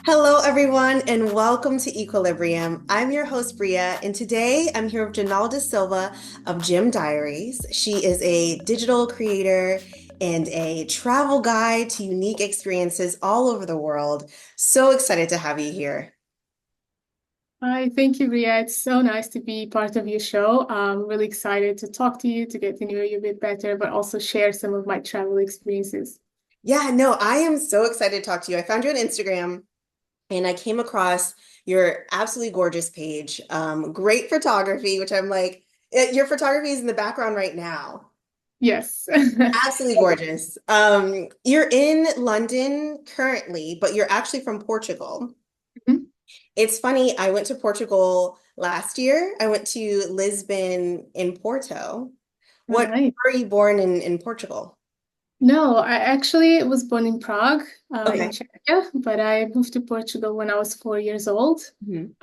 Hello, everyone, and welcome to Equilibrium. I'm your host, Bria, and today I'm here with Genalda Silva of Gym Diaries. She is a digital creator and a travel guide to unique experiences all over the world. So excited to have you here. Hi, thank you, Ria. It's so nice to be part of your show. I'm really excited to talk to you, to get to know you a bit better, but also share some of my travel experiences. Yeah, no, I am so excited to talk to you. I found you on Instagram and I came across your absolutely gorgeous page. Great photography, which I'm like, your photography is in the background right now. Yes. Absolutely gorgeous. You're in London currently, but you're actually from Portugal. Mhm. It's funny, I went to Portugal last year. I went to Lisbon in Porto. Oh, What nice. were you born in Portugal? No, I actually was born in Prague, in Okay. Czechia, but I moved to Portugal when I was 4 years old. Mhm.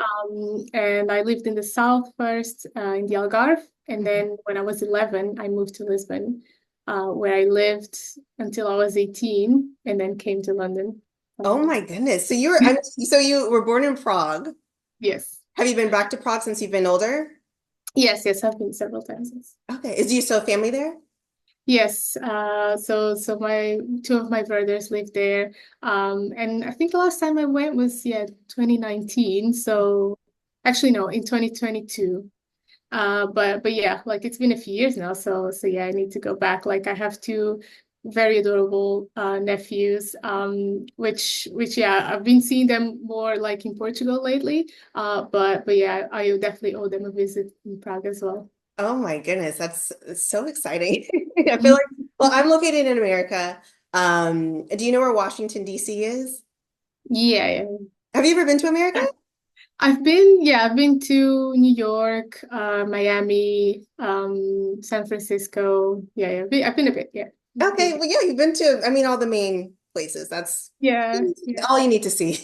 And I lived in the south first, in the Algarve. And Mhm. then when I was 11, I moved to Lisbon, where I lived until I was 18 and then came to London. Oh Um, my goodness. So you were born in Prague. yes. Have you been back to Prague since you've been older? Yes, I've been several times. Yes. Okay. Do you still have family there? Yes, so my two of my brothers live there. And I think the last time I went was 2019. So actually no, in 2022. But yeah, like it's been a few years now, so yeah, I need to go back. Like I have two very adorable nephews, which yeah, I've been seeing them more like in Portugal lately. But yeah, I definitely owe them a visit in Prague as well. Oh my goodness, that's so exciting. I feel like, well, I'm located in America. Do you know where Washington, D.C. is? Yeah, Have you ever been to America? yeah. I've been to New York, Miami, San Francisco. I've been a bit, yeah. Okay, well, yeah, you've been to, I mean, all the main places. That's Yeah, yeah. all you need to see.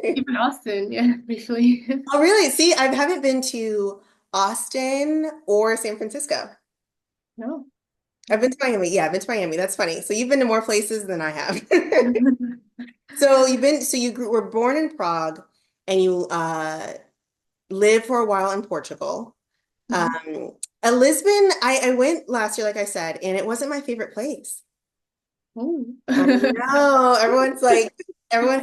Even Austin, yeah, briefly. Oh, really? See, I haven't been to Austin or San Francisco. No. I've been to Miami. Yeah, I've been to Miami. That's funny. So you've been to more places than I have. So were born in Prague and you lived for a while in Portugal. Mhm. Um, Lisbon, I went last year, like I said, and it wasn't my favorite place. Oh. I know. Everyone's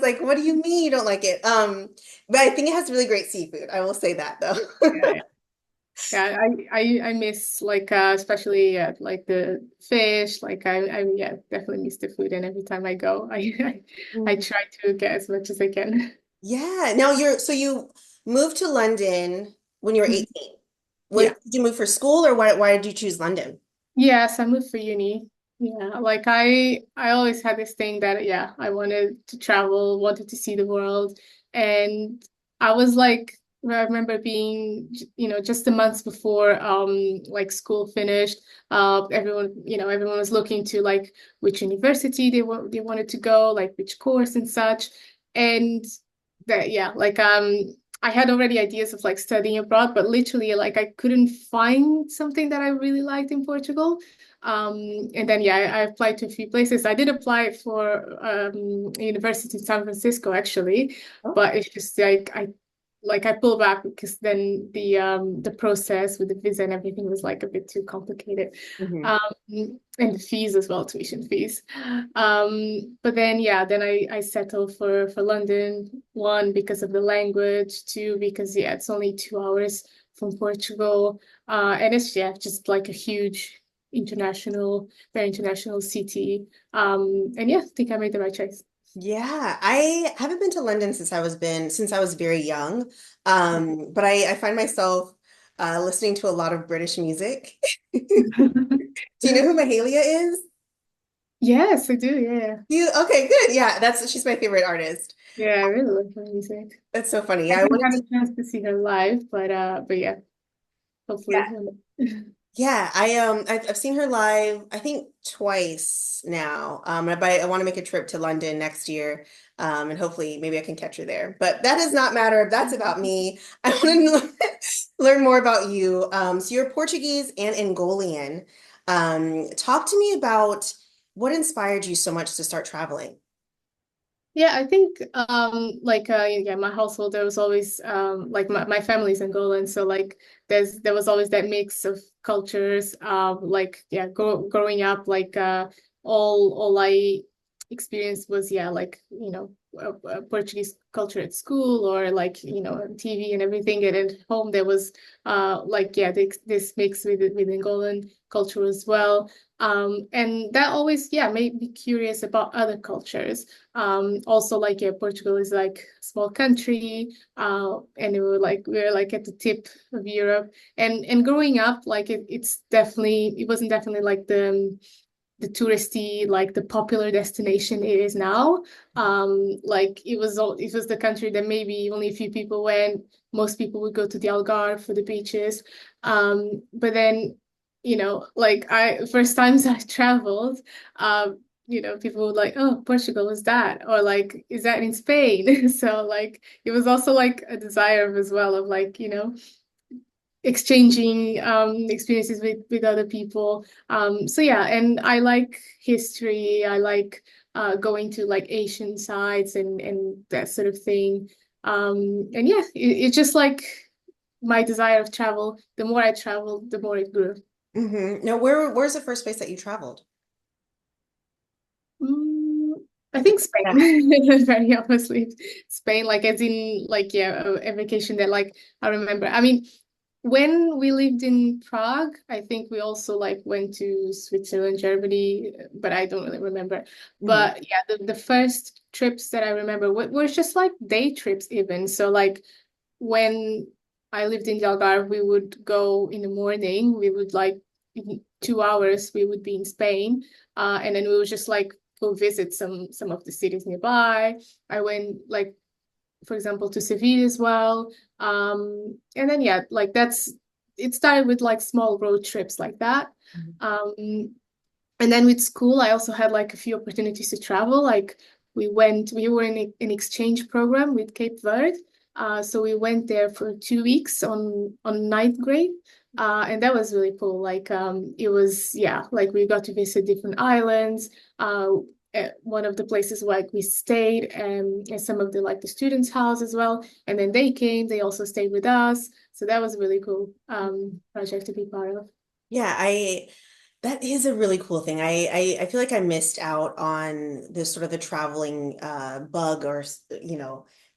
like, what do you mean you don't like it? But I think it has really great seafood. I will say that though. Yeah, yeah. I miss like especially like the fish. Like I yeah, definitely miss the food and every time I go, I Mm. try to get as much as I can. Yeah. Now you moved to London when you were Mhm. 18. Yeah. Did you move for school or why did you choose London? Yes, I moved for uni. Yeah, like I always had this thing that yeah, I wanted to travel, wanted to see the world. And I was like I remember being, just the months before like school finished, everyone was looking to like which university they wanted to go, like which course and such. And that yeah, like I had already ideas of like studying abroad, but literally like I couldn't find something that I really liked in Portugal. And then yeah, I applied to a few places. I did apply for a university in San Francisco actually, Oh. but it's just like I pulled back because then the process with the visa and everything was like a bit too complicated. Mhm. Um, and the fees as well, tuition fees. But then yeah, then I settled for London, one because of the language, two because yeah, it's only 2 hours from Portugal. And it's yeah, just like a huge very international city. And yeah, I think I made the right choice. Yeah, I haven't been to London since I was very young. But I find myself listening to a lot of British music. Do you know who Mahalia is? Yes, I do. Yeah, You okay, good. Yeah, that's she's my favorite artist. yeah, I really love her music. That's so funny. I Yeah, I haven't wanted had to a chance to see her live, but yeah, yeah. hopefully one day. Yeah, I've seen her live I think twice now. But I want to make a trip to London next year. And hopefully maybe I can catch her there. But that does not matter. That's about me. I want to learn more about you. So you're Portuguese and Angolan. Talk to me about what inspired you so much to start traveling. Yeah, I think like yeah, my household there was always like my family's Angolan, so like there was always that mix of cultures. Like yeah, growing up like all I experienced was yeah, like Portuguese culture at school or like on TV and everything. And at home there was like yeah, this mix with Angolan culture as well. And that always yeah made me curious about other cultures. Also like yeah, Portugal is like a small country, and we were like at the tip of Europe. And growing up, like it wasn't definitely like the touristy, like the popular destination it is now. Like it was the country that maybe only a few people went. Most people would go to the Algarve for the beaches. But then, like I first times I traveled, people would like, oh, Portugal is that? Or like, is that in Spain? So like it was also like a desire as well of like, exchanging experiences with other people. So yeah, and I like history. I like going to like Asian sites and that sort of thing. And yeah, it's just like my desire of travel. The more I traveled, the more it grew. Now, where's the first place that you traveled? Mm, I Like the think first time. Spain, very honestly, Spain, like as in like yeah, a vacation that like I remember. I mean, when we lived in Prague, I think we also like went to Switzerland, Germany, but I don't really remember. Mhm. But yeah, the first trips that I remember were just like day trips even. So like when I lived in the Algarve, we would go in the morning. We would like in 2 hours, we would be in Spain, and then we would just like go visit some of the cities nearby. I went like, for example, to Seville as well. And then yeah, like it started with like small road trips like that. Um, and then with school, I also had like a few opportunities to travel. Like we were in an exchange program with Cape Verde. So we went there for 2 weeks on ninth grade. And that was really cool. Like it was, yeah, like we got to visit different islands. At one of the places like we stayed and some of the like the students' house as well. And then they came, they also stayed with us. So that was a really cool project to be part of. Yeah, that is a really cool thing. I feel like I missed out on this sort of the traveling bug or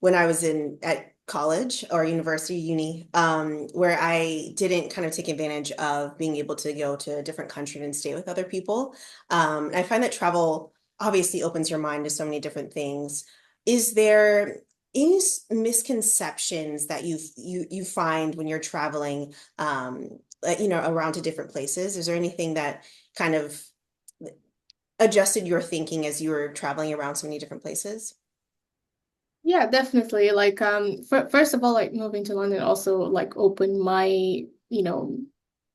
when I was in at college or university uni where I didn't kind of take advantage of being able to go to a different country and stay with other people. And I find that travel obviously opens your mind to so many different things. Is there any misconceptions that you find when you're traveling? Around to different places? Is there anything that kind of adjusted your thinking as you were traveling around so many different places? Yeah, definitely. Like, first of all, like moving to London also like opened my,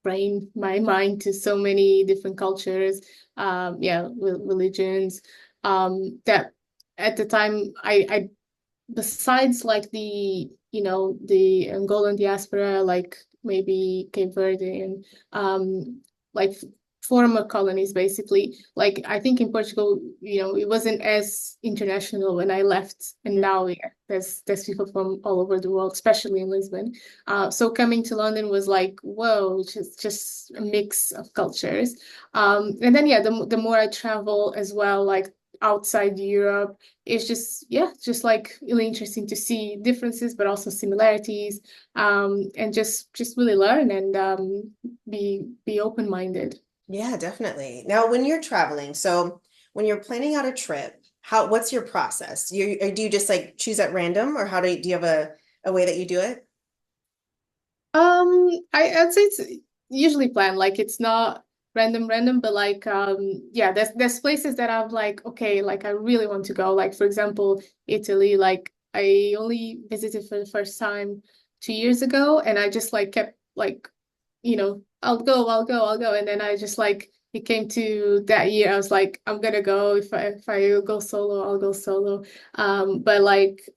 brain, my mind to so many different cultures, yeah, religions, that at the time I besides like the Angolan diaspora, like maybe Cape Verde and like former colonies basically. Like I think in Portugal, it wasn't as international when I left, and now yeah, there's people from all over the world, especially in Lisbon. So coming to London was like, whoa, just a mix of cultures. And then yeah, the more I travel as well, like outside Europe, it's just yeah, just like really interesting to see differences but also similarities, and just really learn and be open-minded. Yeah, definitely. Now, when you're traveling, so when you're planning out a trip, what's your process? Do you just like choose at random or do you have a way that you do it? I'd say it's usually planned. Like it's not random, but like yeah, there's places that I'm like, okay, like I really want to go. Like for example, Italy, like I only visited for the first time 2 years ago, and I just like kept like, I'll go. And then I just like it came to that year, I was like, I'm gonna go. If I go solo, I'll go solo. But like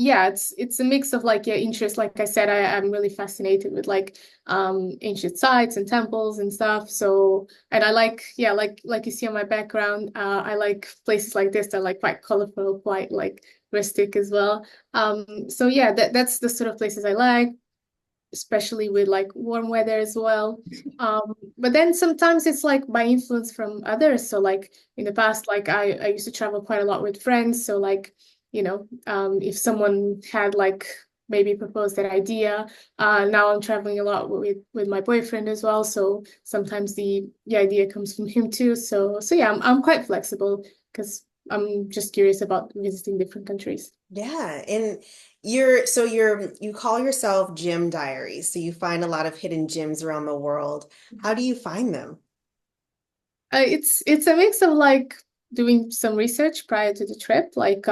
yeah, it's a mix of like, yeah, interest. Like I said, I'm really fascinated with like ancient sites and temples and stuff. So, and I like, yeah, like you see on my background, I like places like this that are like quite colorful, quite like rustic as well. So yeah, that's the sort of places I like, especially with like warm weather as well. But then sometimes it's like by influence from others. So like in the past, like I used to travel quite a lot with friends. So like, if someone had like maybe proposed that idea, now I'm traveling a lot with my boyfriend as well. So sometimes the idea comes from him too. So yeah, I'm quite flexible because I'm just curious about visiting different countries. Yeah, and you call yourself Gym Diaries, so you find a lot of hidden gems around the world. How do you find them? It's a mix of like doing some research prior to the trip, like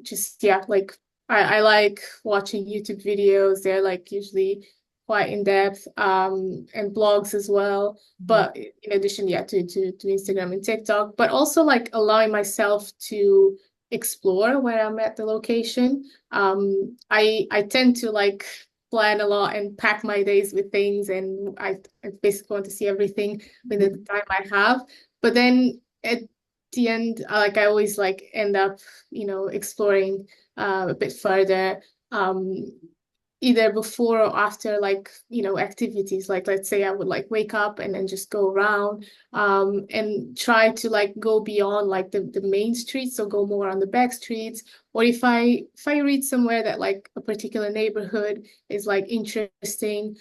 just yeah, like I like watching YouTube videos. They're like usually quite in depth, and blogs as well. Mhm. But in addition, yeah, to Instagram and TikTok, but also like allowing myself to explore where I'm at the location. I tend to like plan a lot and pack my days with things, and I basically want to see everything within the Mhm. time I have. But then at the end, like I always like end up, exploring a bit further, um, either before or after like, activities. Like let's say I would like wake up and then just go around, and try to like go beyond like the main streets, so go more on the back streets. Or if I read somewhere that like a particular neighborhood is like interesting,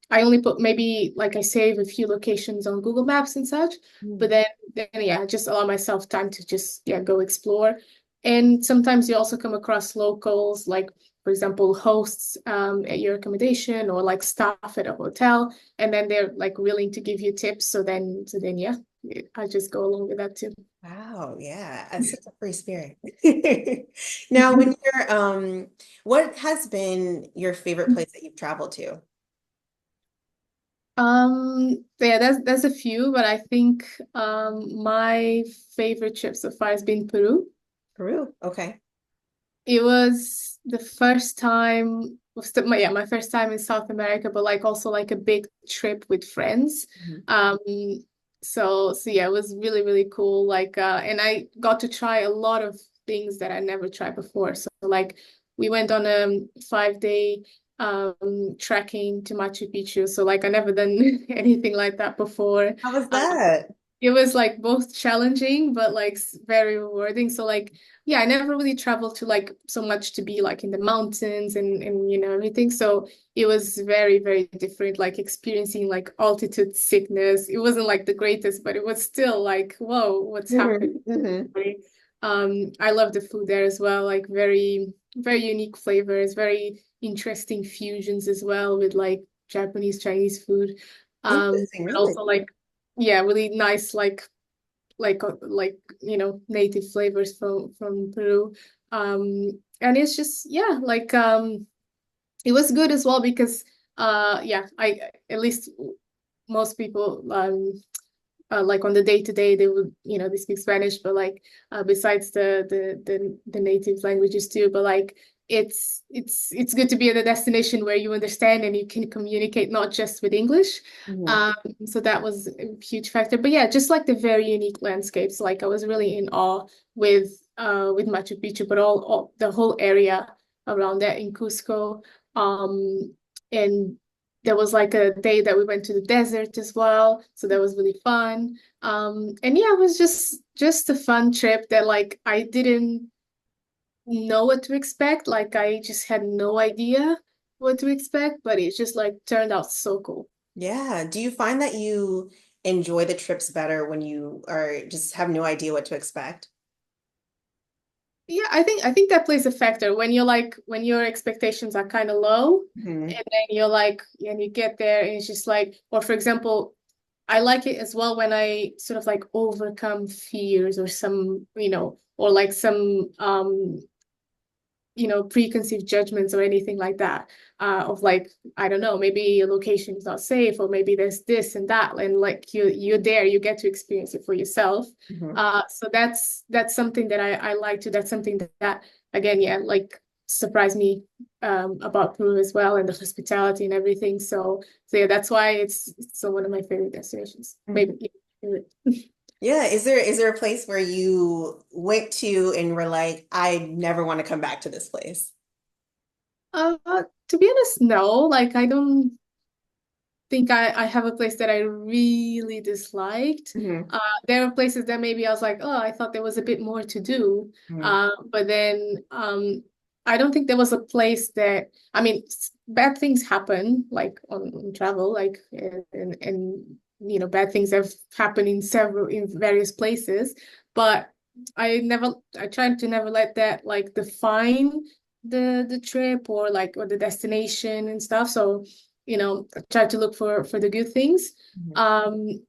I only put maybe like I save a few locations on Google Maps and such, but then yeah, just allow myself time to just yeah go explore. And sometimes you also come across locals, like for example, hosts at your accommodation or like staff at a hotel, and then they're like willing to give you tips. So then yeah, I just go along with that too. Wow, yeah, that's such a free spirit. Now, when you're what has been your favorite place that you've traveled to? Yeah, that's a few, but I think my favorite trip so far has been Peru. Peru. Okay. It was the first time, my first time in South America, but like also like a big trip with friends. Mhm. Um, so yeah, it was really, really cool. Like, and I got to try a lot of things that I never tried before. So like we went on a 5 day trekking to Machu Picchu. So like I never done anything like that before. How was Um, that? it was like both challenging but like very rewarding. So like yeah, I never really traveled to like so much to be like in the mountains and everything. So it was very, very different, like experiencing like altitude sickness. It wasn't like the greatest, but it was still like, whoa, what's happening? Hmm. Hmm. I love the food there as well, like very, very unique flavors, very interesting fusions as well with like Japanese, Chinese food. Interesting, And really. also like yeah, really nice like native flavors from Peru. And it's just yeah, like it was good as well because yeah, I at least most people like on the day to day they would they speak Spanish, but like besides the native languages too, but like it's good to be at a destination where you understand and you can communicate not just with English. Mhm. um so that was a huge factor. But yeah, just like the very unique landscapes, like I was really in awe with Machu Picchu, but all the whole area around that in Cusco. And there was like a day that we went to the desert as well, so that was really fun. And yeah, it was just a fun trip that like I didn't know what to expect. Like I just had no idea what to expect, but it just like turned out so cool. Yeah. Do you find that you enjoy the trips better when you are just have no idea what to expect? Yeah, I think that plays a factor when you're like when your expectations are kind of low, Hmm. and then you're like and you get there and it's just like, or for example, I like it as well when I sort of like overcome fears or some, or like some preconceived judgments or anything like that. Of like, I don't know, maybe a location is not safe, or maybe there's this and that, and like you're there, you get to experience it for yourself. Hmm. So that's something that I like to. That's something that again, yeah, like. surprised me about Peru as well, and the hospitality and everything. So yeah, that's why it's one of my favorite destinations. Maybe Mhm. yeah, favorite. Yeah, is there a place where you went to and were like, I never want to come back to this place? To be honest, no. Like I don't think I have a place that I really disliked. Hmm. There are places that maybe I was like, oh, I thought there was a bit more to do. Hmm. But then I don't think there was a place that, I mean, bad things happen like on travel, like and you know, bad things have happened in various places, but I tried to never let that like define the trip or the destination and stuff. So you know, try to look for the good things. Um,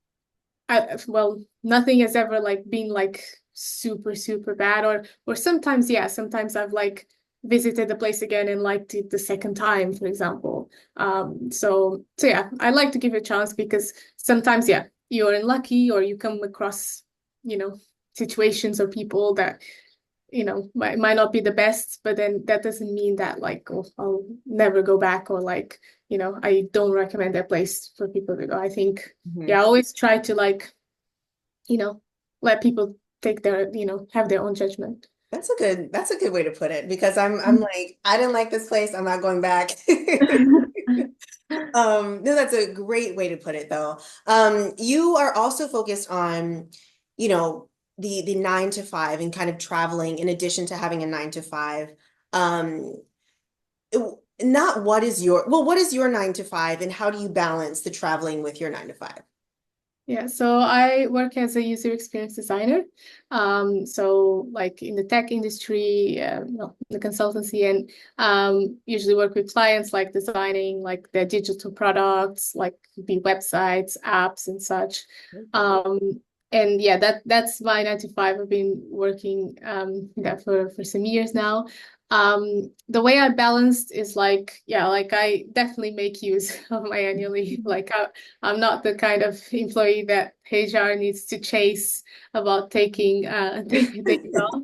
well, nothing has ever like been like super bad, or sometimes yeah, sometimes I've like visited the place again and liked it the second time, for example. So yeah, I like to give it a chance because sometimes yeah, you're unlucky or you come across, you know, situations or people that you know might not be the best, but then that doesn't mean that like oh, I'll never go back or like you know I don't recommend that place for people to go. I think yeah, I always try to like you know let people take their you know have their own judgment. That's a good way to put it because I'm like, I didn't like this place. I'm not going back. No, that's a great way to put it though. You are also focused on, you know, the 9 to 5 and kind of traveling in addition to having a 9 to 5. Um, Not what is your 9 to 5 and how do you balance the traveling with your 9 to 5? Yeah, so I work as a user experience designer. So like in the tech industry, well, the consultancy, and usually work with clients like designing like their digital products, like be websites, apps, and such. Um, and yeah, that's my 9 to 5. I've been working that for some years now. The way I balanced is like, yeah, like I definitely make use of my annual leave. Like I'm not the kind of employee that HR needs to chase about taking days off.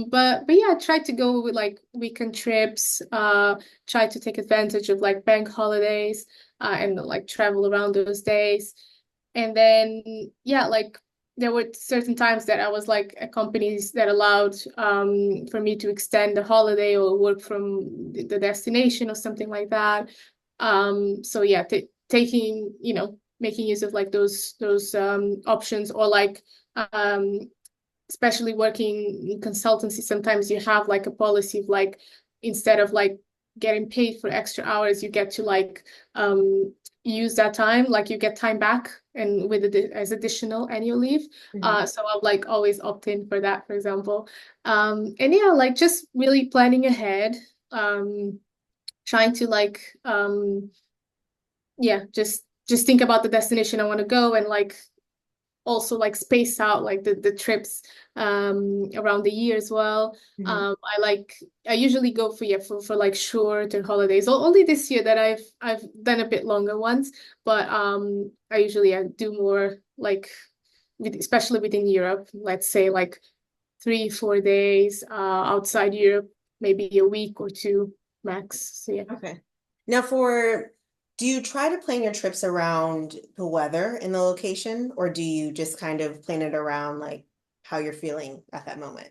But yeah, I try to go with like weekend trips, try to take advantage of like bank holidays, and like travel around those days. And then yeah, like there were certain times that I was like at companies that allowed for me to extend the holiday or work from the destination or something like that. So yeah, taking, you know, making use of like those options or like um especially working in consultancy, sometimes you have like a policy of like instead of like getting paid for extra hours, you get to like use that time, like you get time back and with as additional annual leave. Mhm. So I'll like always opt in for that, for example. And yeah, like just really planning ahead, trying to like yeah, just think about the destination I want to go and like also like space out like the trips around the year as well. Mhm. I usually go for yeah for like shorter holidays. Only this year that I've done a bit longer ones, but I usually do more like especially within Europe, let's say like 3 4 days outside Europe, maybe a week or two max. So yeah. Okay. Now do you try to plan your trips around the weather in the location, or do you just kind of plan it around like how you're feeling at that moment?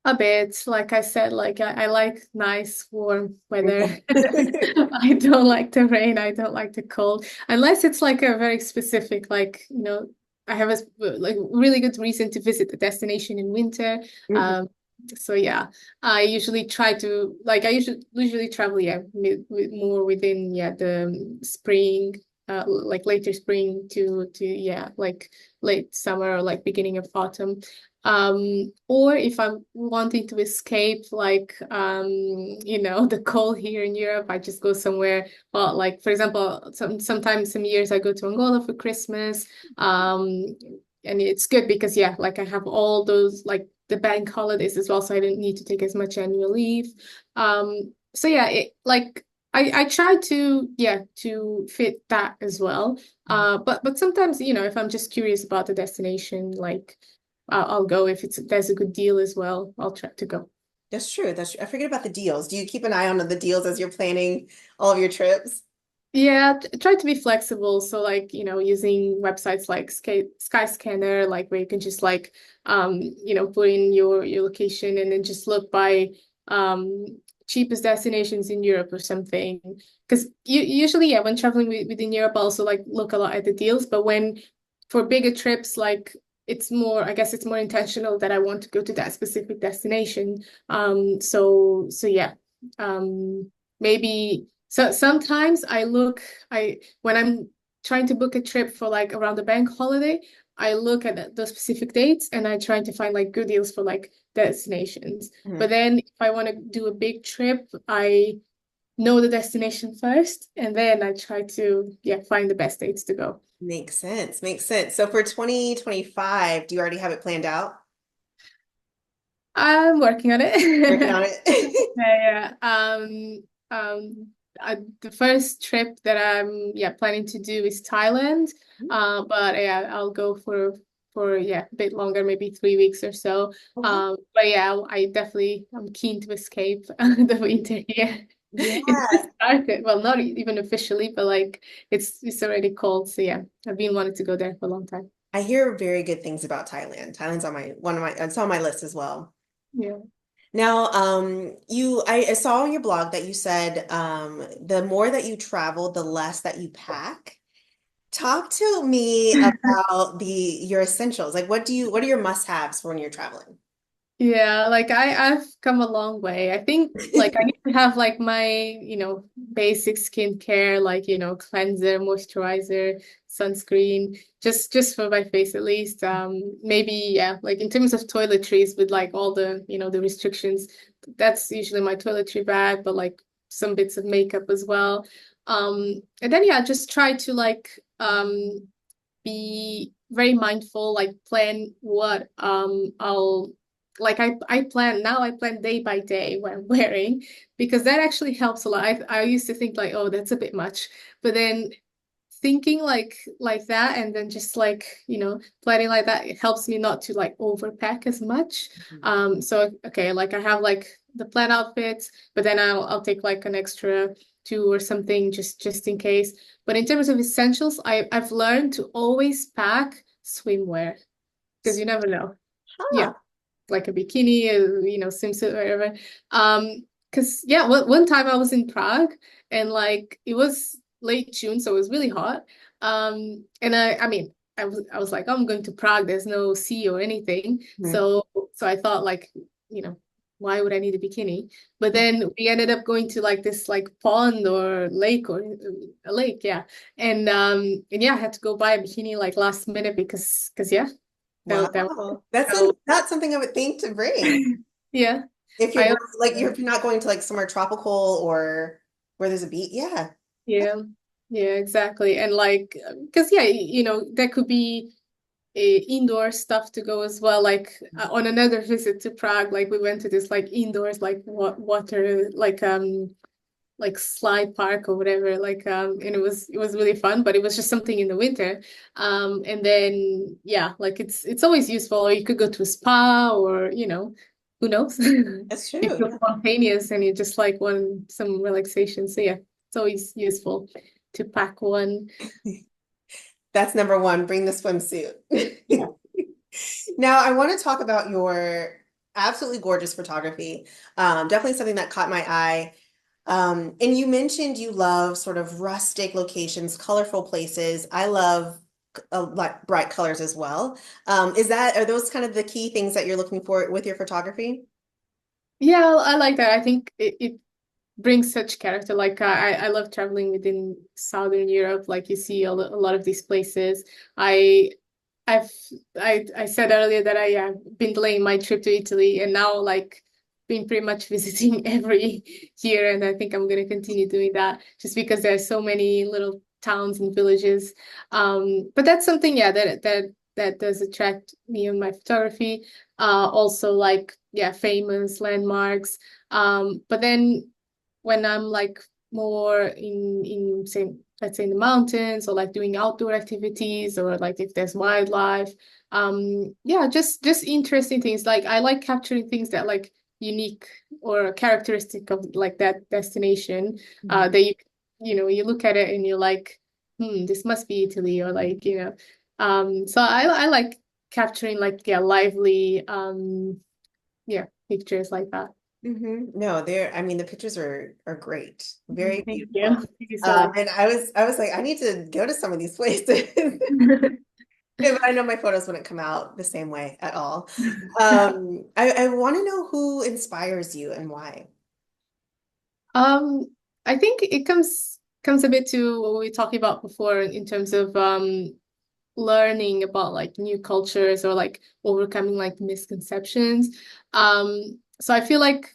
A bit, like I said, like I like nice warm weather. I don't like the rain. I don't like the cold, unless it's like a very specific, like you know, I have a like really good reason to visit the destination in winter. Mhm. Um, so yeah, I usually try to like I usually travel yeah more within yeah the spring, like later spring to yeah like late summer or like beginning of autumn. Or if I'm wanting to escape, like, you know, the cold here in Europe, I just go somewhere. Well, like, for example, sometimes some years I go to Angola for Christmas. Um, and it's good because, yeah, like I have all those, like, the bank holidays as well, so I didn't need to take as much annual leave. So yeah, like, I try to, yeah, to fit that as well. But sometimes, you know, if I'm just curious about the destination, like, I'll go if there's a good deal as well. I'll try to go. That's true. That's true. I forget about the deals. Do you keep an eye on the deals as you're planning all of your trips? Yeah, try to be flexible. So like, using websites like Skyscanner, like where you can just like put in your location and then just look by um cheapest destinations in Europe or something. Because usually, yeah, when traveling within Europe, I also like look a lot at the deals. But when for bigger trips, like it's more, I guess it's more intentional that I want to go to that specific destination. So yeah. Maybe so sometimes I when I'm trying to book a trip for like around the bank holiday, I look at those specific dates and I try to find like good deals for like destinations. But Mhm. then if I want to do a big trip, I know the destination first and then I try to find the best dates to go. Makes sense. Makes sense. So for 2025, do you already have it planned out? I'm working on Working it. on it. Yeah, yeah. The first trip that I'm planning to do is Thailand. But yeah, I'll go for a bit longer, maybe 3 weeks or so. Okay. But yeah, I'm keen to escape the winter here. It's Yeah. just started. Well, not even officially, but like it's already cold. So yeah, I've been wanting to go there for a long time. I hear very good things about Thailand. Thailand's on my one of my it's on my list as well. Yeah. Now, I saw on your blog that you said the more that you travel, the less that you pack. Talk to me about the your essentials. Like what are your must-haves for when you're traveling? Yeah, like I've come a long way. I think like I need to have like my, basic skincare, like, cleanser, moisturizer, sunscreen, just for my face at least. Maybe yeah, like in terms of toiletries with like all the, the restrictions, that's usually my toiletry bag, but like some bits of makeup as well. And then yeah, just try to like be very mindful, like plan what I'll like I plan day by day what I'm wearing because that actually helps a lot. I used to think like, oh, that's a bit much. But then thinking like that and then just like, planning like that, it helps me not to like overpack as much. So okay, like I have like the plan outfits, but then I'll take like an extra two or something just in case. But in terms of essentials, I've learned to always pack swimwear because you never know. Yeah, Huh. like a bikini, swimsuit, or whatever. Because yeah, one time I was in Prague and like it was late June, so it was really hot. And I mean, I was like, oh, I'm going to Prague. There's no sea or anything, Mhm. so I thought like, you know, why would I need a bikini? But then we ended up going to like this like pond or lake or a lake, yeah. And yeah, I had to go buy a bikini like last minute because yeah, that Wow. That's so not something I would think to bring. yeah. If you're I going like also, if you're not going to like somewhere tropical or where there's a beach. Yeah. yeah, yeah, exactly. And like, because yeah, there could be indoor stuff to go as well. Like on another visit to Prague, like we went to this like indoors like water like slide park or whatever. Like and it was really fun, but it was just something in the winter. And then yeah, like it's always useful. Or you could go to a spa or who knows? That's You true. feel spontaneous and you just like want some relaxation. So yeah, it's always useful to pack one. That's number one. Bring the swimsuit. Yeah. Now, I want to talk about your absolutely gorgeous photography. Definitely something that caught my eye. And you mentioned you love sort of rustic locations, colorful places. I love like bright colors as well. Are those kind of the key things that you're looking for with your photography? Yeah, I like that. I think it brings such character. Like I love traveling within Southern Europe. Like you see a lot of these places. I I've I said earlier that I have been delaying my trip to Italy and now like been pretty much visiting every year and I think I'm gonna continue doing that just because there's so many little towns and villages. But that's something that does attract me in my photography. Also like famous landmarks. But then when I'm like more in say let's say in the mountains or like doing outdoor activities or like if there's wildlife, just interesting things. Like I like capturing things that like unique or a characteristic of like that destination, Mhm. that you know, you look at it and you're like, this must be Italy, or like, you know, so I like capturing like, yeah, lively, yeah, pictures like that. No, I mean, the pictures are great, very Thank you. beautiful. Thank you so much. And I was like, I need to go to some of these places. But I know my photos wouldn't come out the same way at all. I want to know who inspires you and why. Um, I think it comes a bit to what we were talking about before in terms of learning about like new cultures, or like overcoming like misconceptions. So I feel like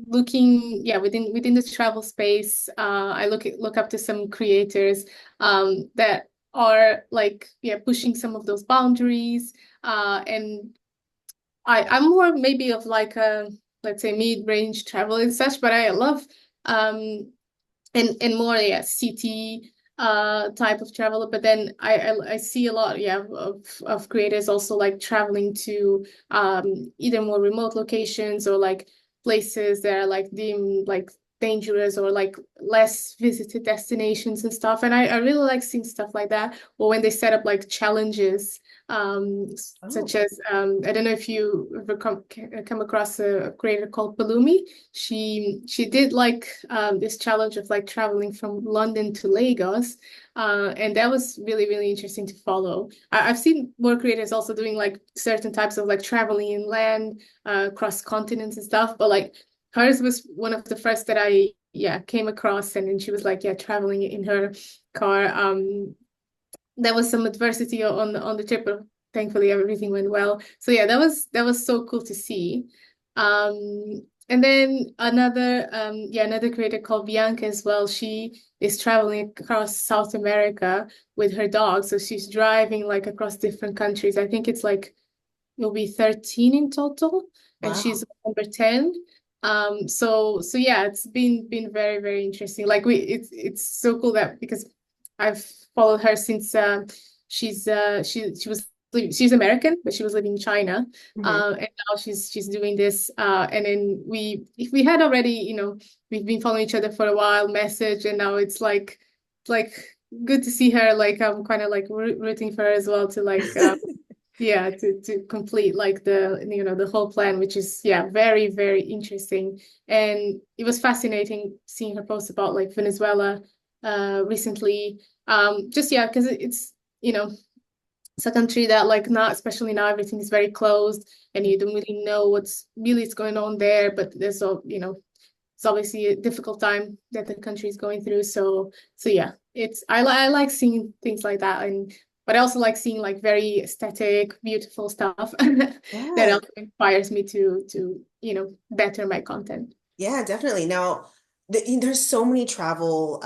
looking, yeah, within the travel space, I look up to some creators that are like, yeah, pushing some of those boundaries. And I'm more maybe of like a, let's say, mid-range travel and such, but I love um and more, yeah, city type of travel. But then I see a lot, yeah, of creators also like traveling to either more remote locations, or like places that are like deemed like dangerous, or like less visited destinations and stuff. And I really like seeing stuff like that, or when they set up like challenges, such Oh, as I don't know if you ever come across a creator called Palumi. She did like this challenge of like traveling from London to Lagos, and that was really interesting to follow. I've seen more creators also doing like certain types of like traveling inland, across continents and stuff, but like hers was one of the first that I, yeah, came across. And then she was like, yeah, traveling in her car. There was some adversity on the trip, but thankfully everything went well. So yeah, that was so cool to see. And then another creator called Bianca as well. She is traveling across South America with her dog. So she's driving like across different countries. I think it's like it'll be 13 in total, and wow. she's number 10. So yeah, it's been very interesting. Like it's so cool that, because I've followed her since she was she's American, but she was living in China. Mhm. And now she's doing this. And then we had already, you know, we've been following each other for a while, message, and now it's like good to see her. Like I'm kind of like rooting for her as well, to like yeah, to complete like the, you know, the whole plan, which is, yeah, very interesting. And it was fascinating seeing her post about like Venezuela recently. Just, yeah, because it's, you know, it's a country that like, not especially now, everything is very closed, and you don't really know what's really is going on there. But there's all, you know, it's obviously a difficult time that the country is going through. So yeah, I like seeing things like that. And but I also like seeing like very aesthetic, beautiful stuff that Yeah, also inspires me to, you know, better my content. yeah, definitely. Now, there's so many travel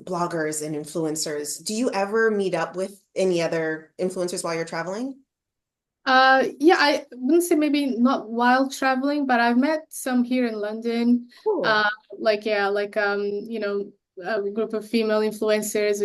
bloggers and influencers. Do you ever meet up with any other influencers while you're traveling? Yeah, I wouldn't say maybe not while traveling, but I've met some here in London. Cool. Uh, like, yeah, like you know, a group of female influencers.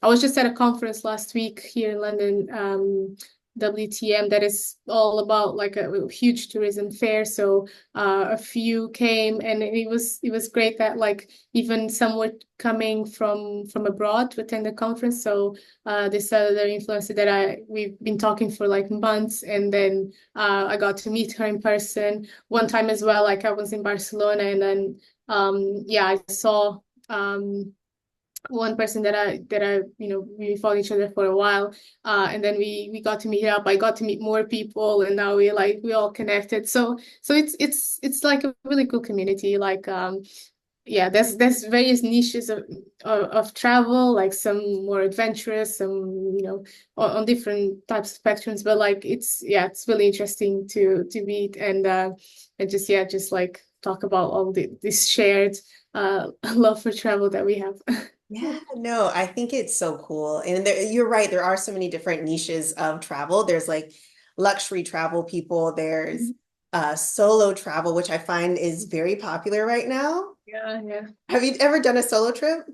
I was just at a conference last week here in London, WTM, that is all about like a huge tourism fair. So a few came, and it was great that like even some were coming from abroad to attend the conference. So this other influencer that we've been talking for like months, and then I got to meet her in person one time as well. Like I was in Barcelona, and then yeah, I saw one person that I you know, we followed each other for a while, and then we got to meet up. I got to meet more people, and now we all connected. So it's like a really cool community. Like yeah, there's various niches of travel, like some more adventurous, some, you know, on different types of spectrums. But like it's really interesting to meet, and just, yeah, just like talk about all this shared love for travel that we have. Yeah, no, I think it's so cool. And you're right, there are so many different niches of travel. There's like luxury travel people, there's solo travel, which I find is very popular right now. Yeah, yeah. Have you ever done a solo trip?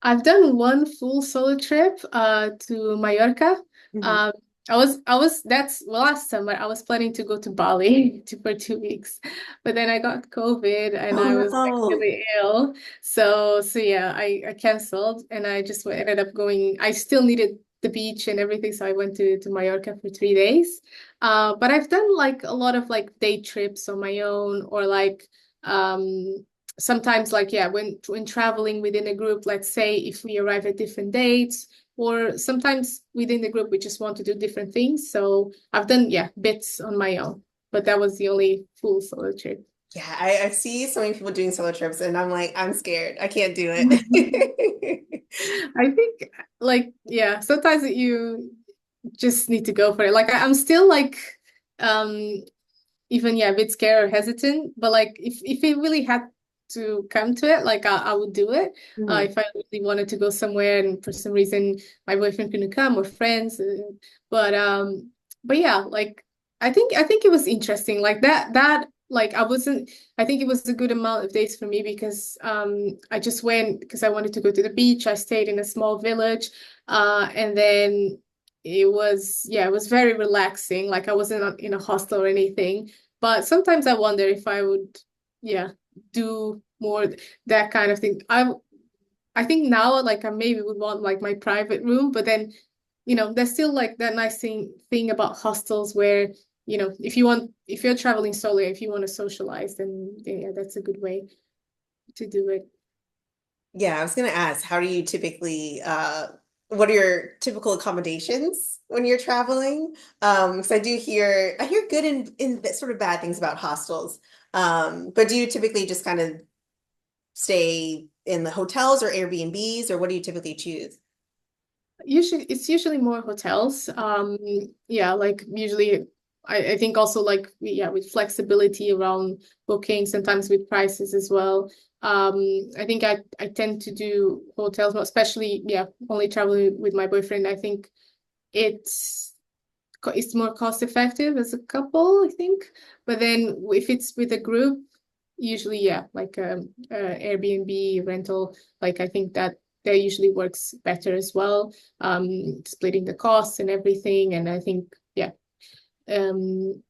I've done one full solo trip to Mallorca. Mhm. that's well, last summer I was planning to go to Bali for 2 weeks, but then I got COVID and Oh I was like no. really ill. So yeah, I canceled and I just ended up going. I still needed the beach and everything, so I went to Mallorca for 3 days. But I've done like a lot of like day trips on my own or like sometimes like yeah, when traveling within a group, let's say if we arrive at different dates or sometimes within the group we just want to do different things. So I've done yeah bits on my own, but that was the only full solo trip. Yeah, I see so many people doing solo trips and I'm like, I'm scared. I can't do it. I think like yeah, sometimes you just need to go for it. Like I'm still like um even yeah a bit scared or hesitant, but like if it really had to come to it, like I would do it. Mhm. If I really wanted to go somewhere and for some reason my boyfriend couldn't come or friends, but but yeah, like I think it was interesting. Like that like I wasn't. I think it was a good amount of days for me because I just went because I wanted to go to the beach. I stayed in a small village, and then it was yeah it was very relaxing. Like I wasn't in a hostel or anything. But sometimes I wonder if I would, yeah, do more that kind of thing. I think now like I maybe would want like my private room, but then there's still like that nice thing about hostels where if you're traveling solo, if you want to socialize, then yeah, that's a good way to do it. Yeah, I was gonna ask, how do you typically what are your typical accommodations when you're traveling? Because I hear good and sort of bad things about hostels. But do you typically just kind of stay in the hotels or Airbnbs, or what do you typically choose? Usually, it's usually more hotels. Yeah, like usually, I think also like yeah, with flexibility around booking, sometimes with prices as well. I think I tend to do hotels, especially yeah, only traveling with my boyfriend. I think it's it's more cost effective as a couple, I think. But then if it's with a group, usually yeah, like Airbnb rental, like I think that usually works better as well. Splitting the costs and everything, and I think yeah. Um,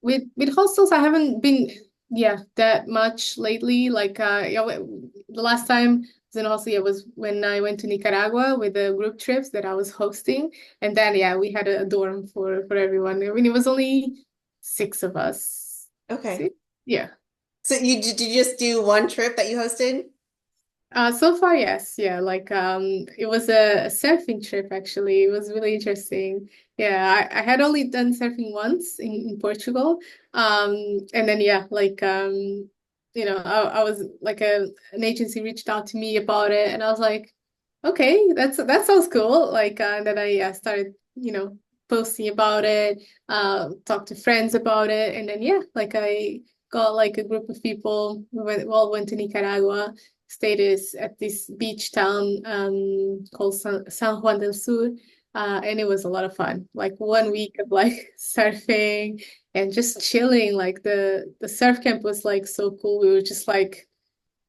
with hostels, I haven't been yeah that much lately. Like yeah, the last time I was in a hostel yeah, was when I went to Nicaragua with the group trips that I was hosting, and then yeah, we had a dorm for everyone. I mean, it was only six of us. Okay. Six? Yeah. So did you just do one trip that you hosted? So far, yes, yeah. Like, it was a surfing trip actually. It was really interesting. Yeah, I had only done surfing once in Portugal. And then yeah, like, I was like an agency reached out to me about it, and I was like, okay, that sounds cool. Like, and then I started, posting about it, talked to friends about it, and then yeah, like I got like a group of people. We all went to Nicaragua stayed is at this beach town called San Juan del Sur. And it was a lot of fun. Like 1 week of like surfing and just chilling. Like the surf camp was like so cool. We were just like,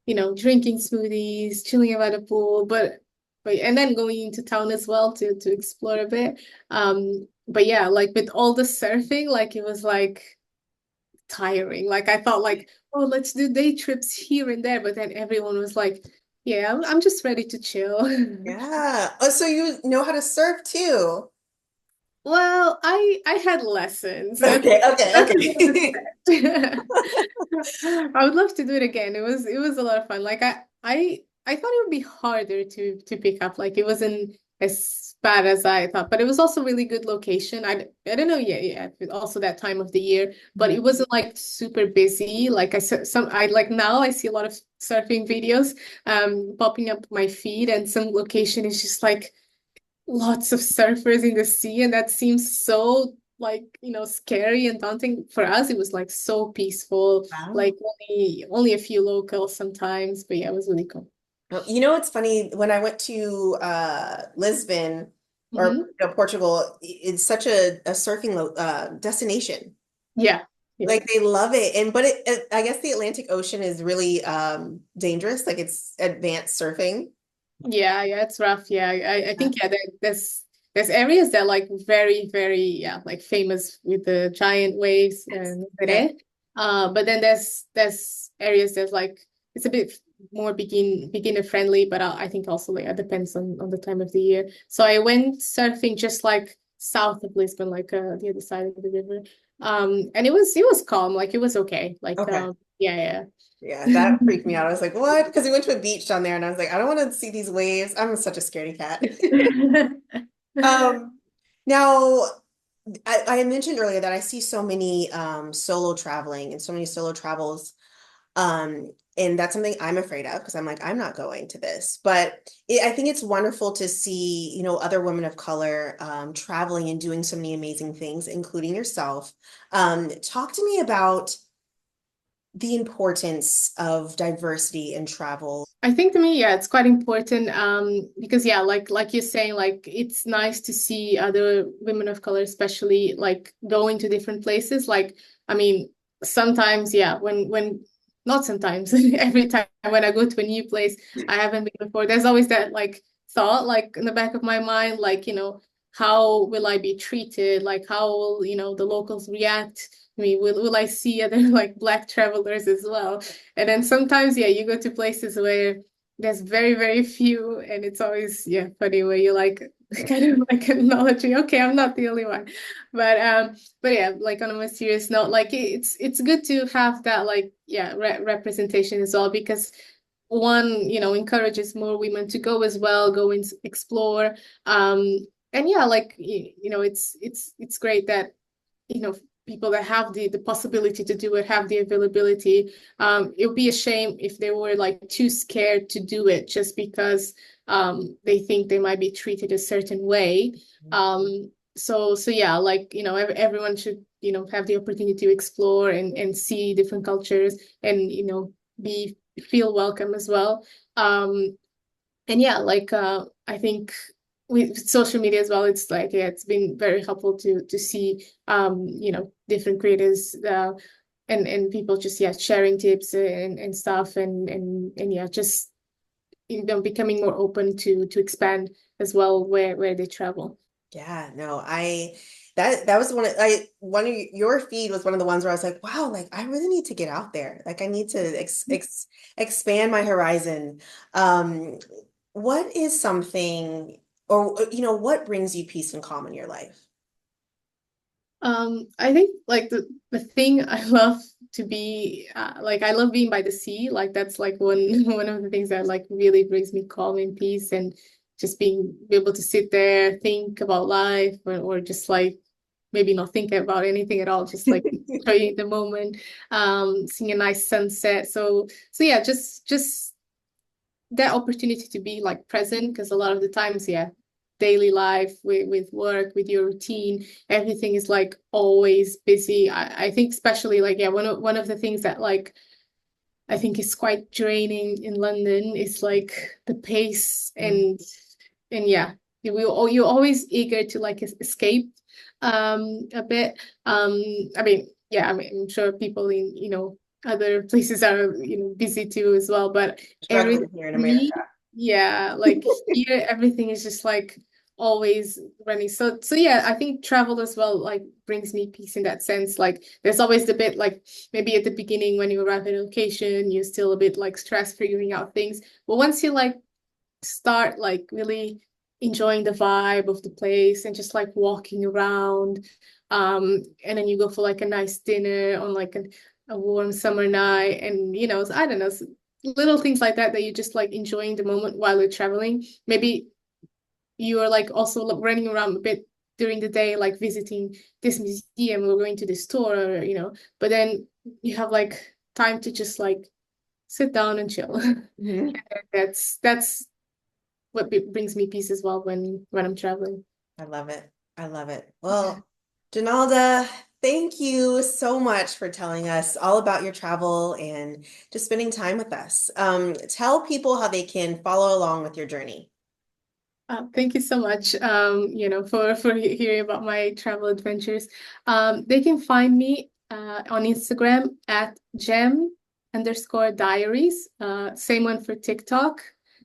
drinking smoothies, chilling by the pool, but and then going into town as well to explore a bit. But yeah, like with all the surfing, like it was like tiring. Like I thought like, oh, let's do day trips here and there, but then everyone was like, yeah, I'm just ready to chill. Yeah. Oh, so you know how to surf too. Well, I had lessons. Okay, okay, That's a bit of a okay. stretch. I would love to do it again. It was a lot of fun. Like I thought it would be harder to pick up. Like it wasn't as bad as I thought, but it was also really good location. I don't know yeah, also that time of the year, but it wasn't like super busy. Like I like now I see a lot of surfing videos popping up my feed and some location is just like lots of surfers in the sea, and that seems so like scary and daunting. For us it was like so peaceful, Wow. like only a few locals sometimes, but yeah, it was really cool. Well, you know, it's funny when I went to Lisbon or Hmm. Portugal, it's such a surfing destination. Yeah, yeah, Like they love it. And but I guess the Atlantic Ocean is really dangerous, like it's advanced surfing. yeah, it's rough. Yeah, I think yeah, that's there's areas that like very, very, yeah, like famous with the giant waves Yes. and Yes. but then there's areas that's like it's a bit more beginner friendly, but I think also like it depends on the time of the year. So I went surfing just like south of Lisbon, like the other side of the river. And it was calm, like it was okay. Like Okay. yeah, Yeah, that freaked me out. I was like, what? Because we went to a beach down there and I was like, I don't want to see these waves. I'm such a scaredy cat. yeah. Um, now I mentioned earlier that I see so many solo traveling and so many solo travels. And that's something I'm afraid of because I'm like, I'm not going to this. But I think it's wonderful to see, other women of color traveling and doing so many amazing things, including yourself. Talk to me about the importance of diversity in travel. I think to me, yeah, it's quite important because yeah, like you're saying, like it's nice to see other women of color, especially like going to different places. Like, I mean, sometimes, yeah, when not sometimes, every time when I go to a new place I haven't been before, there's always that like thought, like in the back of my mind, like, how will I be treated? Like, how will, the locals react? I mean, will I see other like black travelers as well? And then sometimes, yeah, you go to places where there's very, very few, and it's always, yeah, funny where you like kind of like acknowledging, okay, I'm not the only one. But yeah, like on a more serious note, like it's good to have that like, yeah, representation as well because one, encourages more women to go as well, go and explore. And yeah, like it's great that you know people that have the possibility to do it have the availability. It would be a shame if they were like too scared to do it just because they think they might be treated a certain way. So yeah, like everyone should have the opportunity to explore and see different cultures and be feel welcome as well. And yeah, like I think with social media as well, it's like yeah, it's been very helpful to see different creators and people just yeah sharing tips and stuff and yeah just becoming more open to expand as well where they travel. Yeah, no, that was one of your feed was one of the ones where I was like, wow, like I really need to get out there. Like I need to expand my horizon. Um, what is something or what brings you peace and calm in your life? I think like the thing I love to be like I love being by the sea. Like that's like one one of the things that like really brings me calm and peace and just be able to sit there, think about life or just like maybe not think about anything at all, just like enjoying the moment, seeing a nice sunset. So yeah, just that opportunity to be like present because a lot of the times, yeah, daily life with work, with your routine, everything is like always busy. I think especially like yeah, one of the things that like I think is quite draining in London is like the pace and yeah, you're always eager to like escape a bit. I mean, yeah, I mean, I'm sure people in other places are busy too as well, but every Struggling here in America. me, yeah, like here everything is just like always running. So yeah, I think travel as well like brings me peace in that sense. Like there's always the bit like maybe at the beginning when you arrive at a location, you're still a bit like stressed figuring out things. But once you like start like really enjoying the vibe of the place and just like walking around, and then you go for like a nice dinner on like a warm summer night, and I don't know, little things like that that you just like enjoying the moment while you're traveling. Maybe you are like also like, running around a bit during the day, like visiting this museum or going to this store, or, but then you have like time to just like sit down and chill. Mhm. That's what brings me peace as well when I'm traveling. I love it. I love it. Well, Genalda, thank you so much for telling us all about your travel and just spending time with us. Tell people how they can follow along with your journey. Thank you so much, for hearing about my travel adventures. They can find me on Instagram at gem_diaries. Same one for TikTok.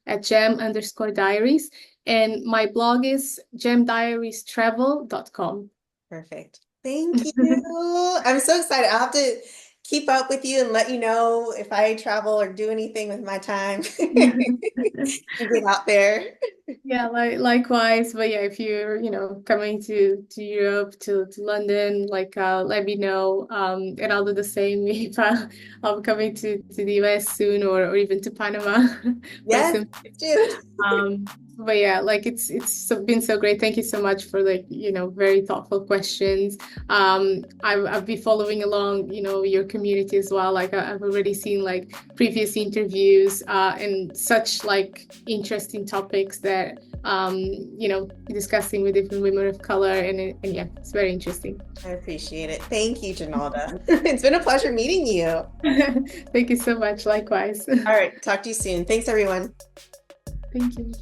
at gem_diaries. And my blog is gemdiariestravel.com. Perfect. Thank you. I'm so excited. I'll have to keep up with you and let you know if I travel or do anything with my time. Get out there. Yeah, likewise. But yeah, if you're, coming to Europe, to London, let me know. And I'll do the same if I'm coming to the US soon, or even to Panama for Yes, some. dude. But yeah, been so great. Thank you so much for very thoughtful questions. I've been following along, your community as well. I've already seen previous interviews, and such interesting topics that discussing with different women of color, and yeah, it's very interesting. I appreciate it. Thank you, Genalda. It's been a pleasure meeting you. Thank you so much. Likewise. All right, talk to you soon. Thanks, everyone. Thank you.